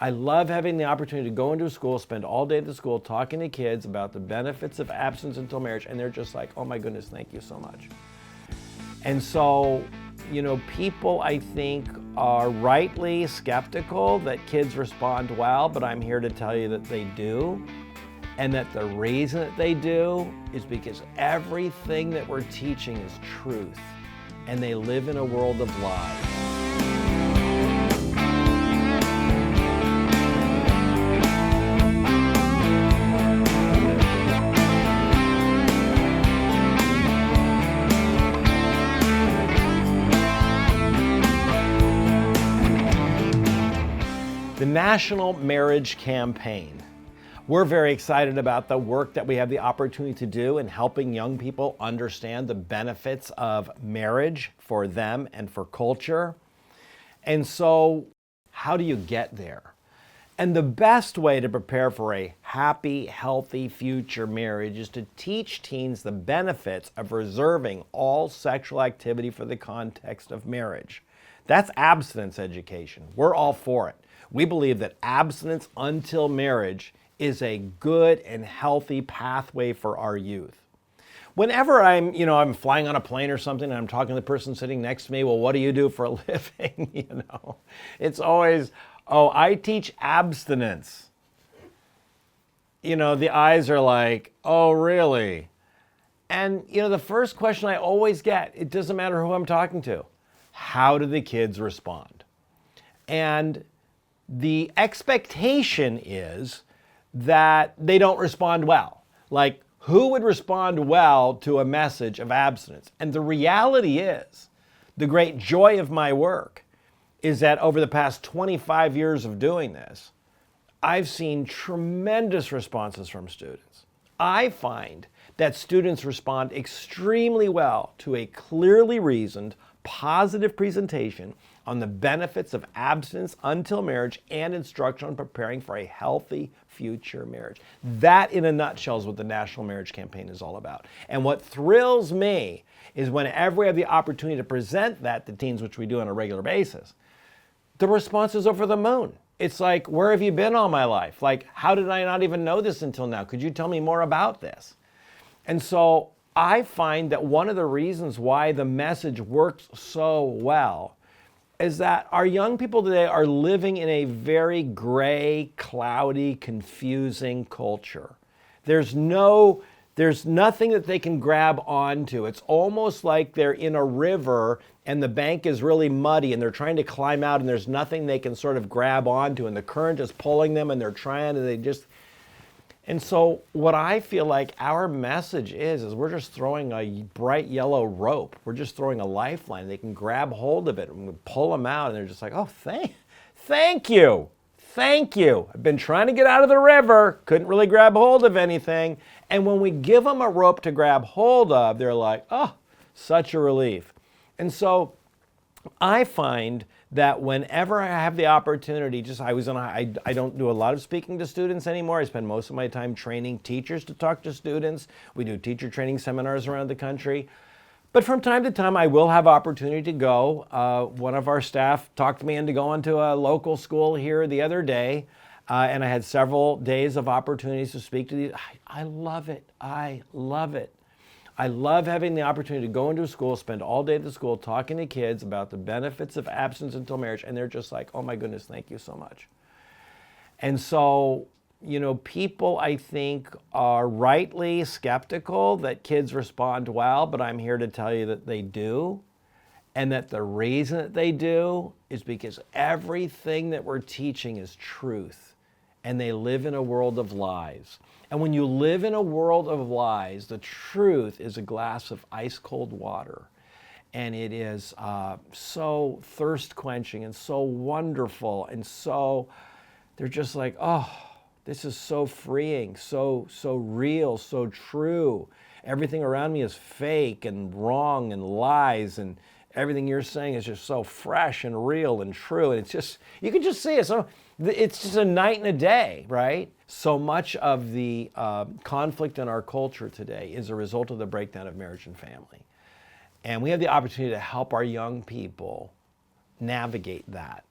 I love having the opportunity to go into a school, spend all day at the school talking to kids about the benefits of abstinence until marriage, and they're just like, oh my goodness, thank you so much. And so, people, I think, are rightly skeptical that kids respond well, but I'm here to tell you that they do. And that the reason that they do is because everything that we're teaching is truth, and they live in a world of lies. The National Marriage Campaign. We're very excited about the work that we have the opportunity to do in helping young people understand the benefits of marriage for them and for culture. And so, how do you get there? And the best way to prepare for a happy, healthy future marriage is to teach teens the benefits of reserving all sexual activity for the context of marriage. That's abstinence education. We're all for it. We believe that abstinence until marriage is a good and healthy pathway for our youth. Whenever I'm flying on a plane or something and I'm talking to the person sitting next to me, well, what do you do for a living? It's always, oh, I teach abstinence. The eyes are like, oh, really? And, the first question I always get, it doesn't matter who I'm talking to, how do the kids respond? And the expectation is that they don't respond well. Like, who would respond well to a message of abstinence? And the reality is, the great joy of my work is that over the past 25 years of doing this, I've seen tremendous responses from students. I find that students respond extremely well to a clearly reasoned, positive presentation on the benefits of abstinence until marriage and instruction on preparing for a healthy future marriage. That, in a nutshell, is what the National Marriage Campaign is all about. And what thrills me is whenever we have the opportunity to present that to teens, which we do on a regular basis, the response is over the moon. It's like, where have you been all my life? Like, how did I not even know this until now? Could you tell me more about this? And so I find that one of the reasons why the message works so well is that our young people today are living in a very gray, cloudy, confusing culture. There's nothing that they can grab onto. It's almost like they're in a river and the bank is really muddy and they're trying to climb out and there's nothing they can sort of grab onto and the current is pulling them and they're trying and And so what I feel like our message is we're just throwing a bright yellow rope. We're just throwing a lifeline. They can grab hold of it and we pull them out and they're just like, oh, thank you. Thank you. I've been trying to get out of the river, couldn't really grab hold of anything. And when we give them a rope to grab hold of, they're like, oh, such a relief. And so I find that whenever I have the opportunity, I don't do a lot of speaking to students anymore. I spend most of my time training teachers to talk to students. We do teacher training seminars around the country. But from time to time, I will have opportunity to go. One of our staff talked me into going to a local school here the other day, and I had several days of opportunities to speak to these. I love it. I love it. I love having the opportunity to go into a school, spend all day at the school talking to kids about the benefits of abstinence until marriage, and they're just like, oh my goodness, thank you so much. And so, people, I think, are rightly skeptical that kids respond well, but I'm here to tell you that they do. And that the reason that they do is because everything that we're teaching is truth, and they live in a world of lies. And when you live in a world of lies, the truth is a glass of ice cold water. And it is so thirst quenching and so wonderful. And so they're just like, oh, this is so freeing, so real, so true. Everything around me is fake and wrong and lies. And everything you're saying is just so fresh and real and true. And it's just, you can just see it. So it's just a night and a day, right? So much of the conflict in our culture today is a result of the breakdown of marriage and family. And we have the opportunity to help our young people navigate that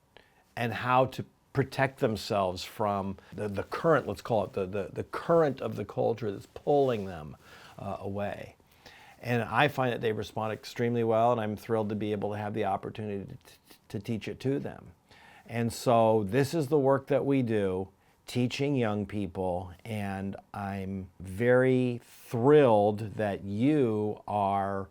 and how to protect themselves from the current, let's call it the current of the culture that's pulling them away. And I find that they respond extremely well, and I'm thrilled to be able to have the opportunity to teach it to them. And so this is the work that we do, teaching young people, and I'm very thrilled that you are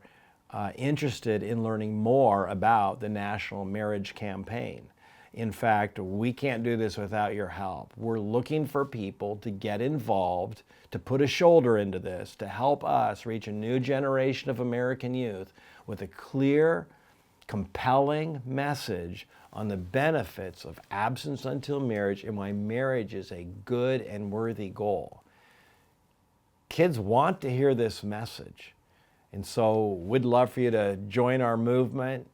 interested in learning more about the National Marriage Campaign. In fact, we can't do this without your help. We're looking for people to get involved, to put a shoulder into this, to help us reach a new generation of American youth with a clear, compelling message on the benefits of absence until marriage and why marriage is a good and worthy goal. Kids want to hear this message. And so we'd love for you to join our movement.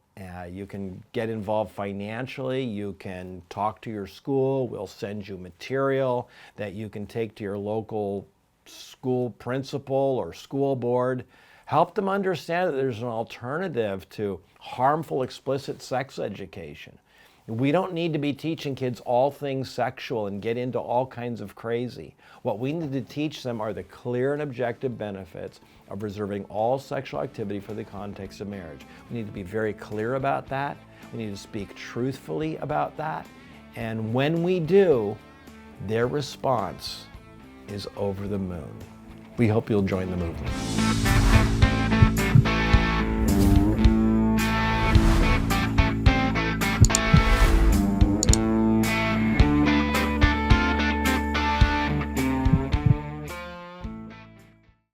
You can get involved financially. You can talk to your school. We'll send you material that you can take to your local school principal or school board. Help them understand that there's an alternative to harmful, explicit sex education. We don't need to be teaching kids all things sexual and get into all kinds of crazy. What we need to teach them are the clear and objective benefits of reserving all sexual activity for the context of marriage. We need to be very clear about that. We need to speak truthfully about that. And when we do, their response is over the moon. We hope you'll join the movement.